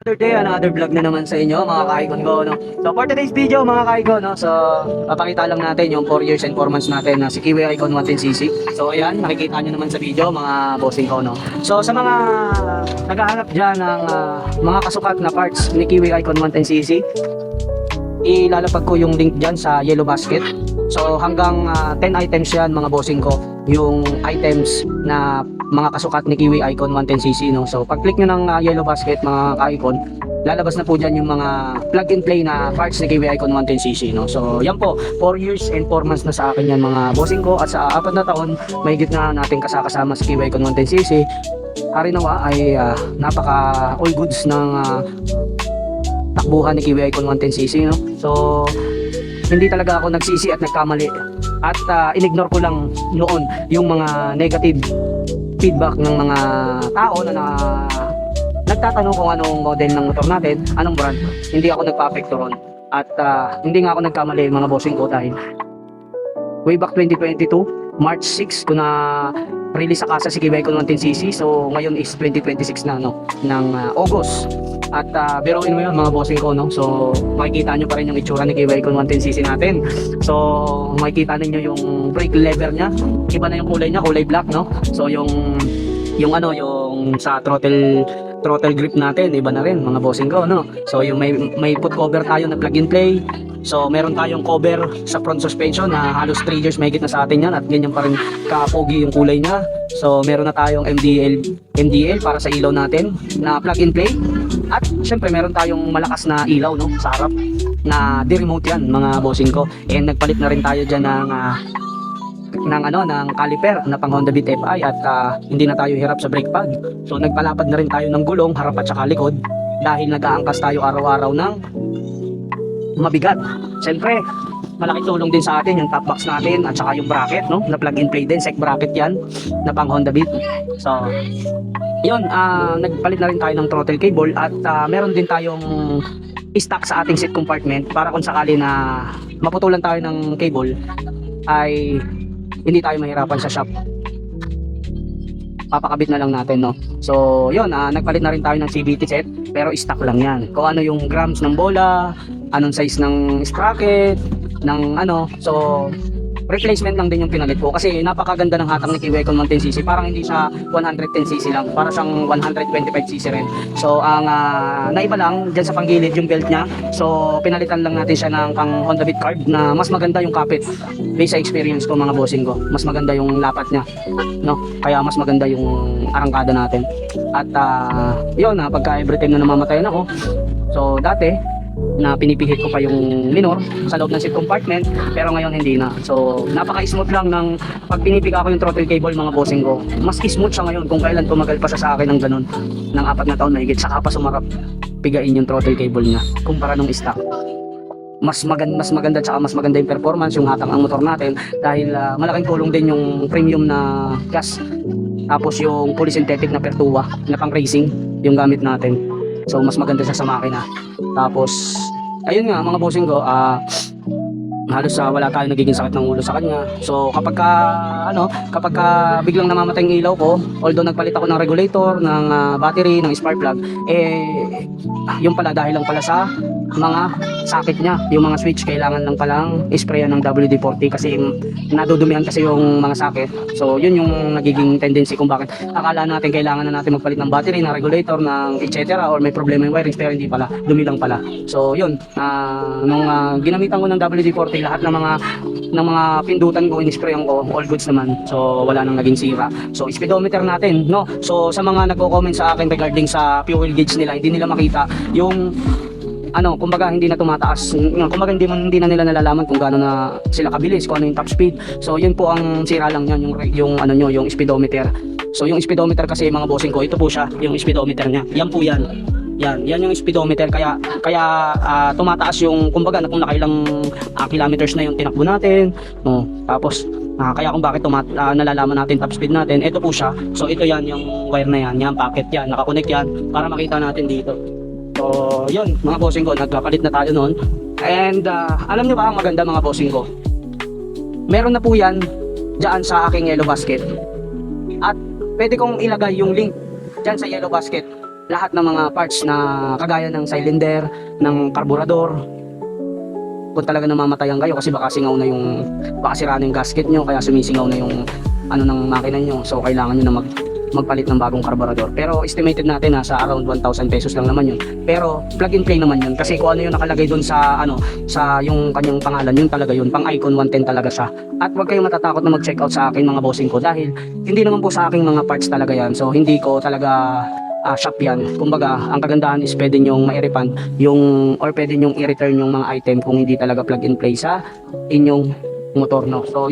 Another day, another vlog na naman sa inyo mga kaikon ko, no? So for today's video mga kaikon, no? So papakita lang natin yung 4 years and 4 months natin na si Kiwi Icon 110cc. So ayan, nakikita nyo naman sa video mga bossing ko, no? So sa mga naghahanap dyan ng mga kasukat na parts ni Kiwi Icon 110cc, ilalapag ko yung link dyan sa Yellow Basket. So hanggang 10 items yan mga bossing ko, yung items na mga kasukat ni Kiwi Icon 110cc, no? So pag click nyo ng Yellow Basket mga ka-icon, lalabas na po dyan yung mga plug and play na parts ni Kiwi Icon 110cc, no? So yan po, 4 years and 4 months na sa akin yan mga bossing ko, at sa 4 na taon mahigit na natin kasama si Kiwi Icon 110cc. Hari nawa ay napaka all goods ng takbuhan ni Kiwi Icon 110cc, no? So hindi talaga ako nagsisi at nagkamali, at inignore ko lang noon yung mga negative feedback ng mga tao na nagtatanong kung anong model ng motor natin, anong brand. Hindi ako nagpa-apekto ron, at hindi nga ako nagkamali mga bossing ko, dahil way back 2022 March 6 ko na release sa kasa si Kiwi Icon 110cc. So ngayon is 2026 na, no, ng August. At biruin mo yun mga bossing ko, no? So makikita nyo pa rin yung itsura ni Kiwi Icon 110cc natin. So makikita ninyo yung brake lever nya, iba na yung kulay nya, kulay black, no? So yung sa throttle grip natin, iba na rin mga bossing ko, no? So yung may put cover tayo na plug and play. So meron tayong cover sa front suspension na halos 3 years mahigit na sa atin yan, at ganyan pa rin kapogi yung kulay niya. So meron na tayong MDL para sa ilaw natin na plug and play. At syempre meron tayong malakas na ilaw, no, sa harap na di-remote yan mga bossing ko. And nagpalit na rin tayo dyan ng caliper na pang Honda Beat FI, at hindi na tayo hirap sa brake pad. So nagpalapad na rin tayo ng gulong harap at saka likod, dahil nag-aangkas tayo araw-araw ng mabigat. Siyempre malaking tulong din sa atin yung top box natin at saka yung bracket, no, na plug and play din, sec bracket yan na pang Honda Beat. So yun, nagpalit na rin tayo ng throttle cable, at meron din tayong stock sa ating seat compartment para kung sakali na maputulan tayo ng cable ay hindi tayo mahirapan sa shop, papakabit na lang natin, no. So yun, nagpalit na rin tayo ng CVT set, pero stock lang yan. Kung ano yung grams ng bola, anong size ng sprocket, ng so replacement lang din yung pinalit ko, kasi napakaganda ng hatang ni Kiwi Icon 110cc. Parang hindi siya 110cc lang, para siyang 125cc rin. So ang naiba lang dyan sa panggilid yung belt nya. So pinalitan lang natin siya ng pang Honda Beat carb na mas maganda yung kapit. Based sa experience ko mga bossing ko, mas maganda yung lapat nya, no, kaya mas maganda yung arangkada natin. At yun, pagka every time na namamatayan ako, so dati na pinipihit ko pa yung minor sa loob ng seat compartment, pero ngayon hindi na. So napaka-smooth lang ng pag pinipika ko yung throttle cable mga bossing ko. Mas smooth siya ngayon kung kailan tumagal pa siya sa akin ng ganun ng 4 na taon mahigit, saka pa sumarap pigain yung throttle cable niya kumpara nung stock. Mas maganda tsaka mas maganda yung performance, yung hatang ang motor natin, dahil malaking tulong din yung premium na gas, tapos yung polysynthetic na Pertua na pang racing yung gamit natin. So mas maganda siya sa makina. Tapos ayun nga mga bossing ko, halos wala tayong nagiging sakit ng ulo sa kanya. So kapag biglang namamatay yung ilaw ko, although nagpalit ako ng regulator, ng battery, ng spark plug, yung pala dahil lang pala sa mga socket niya, yung mga switch, kailangan lang palang sprayan ng WD-40 kasi nadudumihan kasi yung mga socket. So yun yung nagiging tendency kung bakit akala natin kailangan na natin magpalit ng battery, ng regulator, ng etc. or may problema yung wiring, pero hindi pala, dumi lang pala. So yun, nung ginamitan ko ng WD-40, lahat ng mga pindutan ko, inisprayan ko, all goods naman. So wala nang naging sira. So speedometer natin, no. So sa mga nagko-comment sa akin regarding sa fuel gauge nila, hindi nila makita yung kumbaga hindi na tumataas, kumbaga hindi na nila nalalaman kung gaano na sila kabilis, kung ano yung top speed. So yun po ang sira lang yan, yung speedometer. So yung speedometer kasi mga bossing ko, ito po siya, yung speedometer niya. Yan po yan. Yan yung speedometer, kaya tumataas yung, kumbaga kung nakailang kilometers na yung tinakbo natin, no. Tapos kaya kung bakit nalalaman natin top speed natin, ito po siya. So ito yan, yung wire na yan packet yan, nakakonect yan para makita natin dito. So yun mga bossing ko, nagpapalit na tayo noon. And alam nyo ba ang maganda mga bossing ko, meron na po yan dyan sa aking Yellow Basket, at pwede kong ilagay yung link dyan sa Yellow Basket lahat ng mga parts na kagaya ng cylinder, ng karburador, kung talaga namamatayan kayo kasi baka singaw na yung, baka sira na yung gasket nyo, kaya sumisingaw na yung ano ng makina nyo, so kailangan nyo na magpalit ng bagong karburador. Pero estimated natin na sa around 1,000 pesos lang naman yun. Pero plug and play naman yun kasi kung ano yung nakalagay doon sa ano, sa yung kanyang pangalan, yun talaga yun, pang Icon 110 talaga siya. At huwag kayong matatakot na mag-check out sa akin mga bossing ko dahil hindi naman po sa aking mga parts talaga yan. So hindi ko talaga shop yan. Kumbaga, ang kagandahan is pwede nyong ma-refund yung or pwede nyong i-return yung mga item kung hindi talaga plug and play sa inyong motor, no. So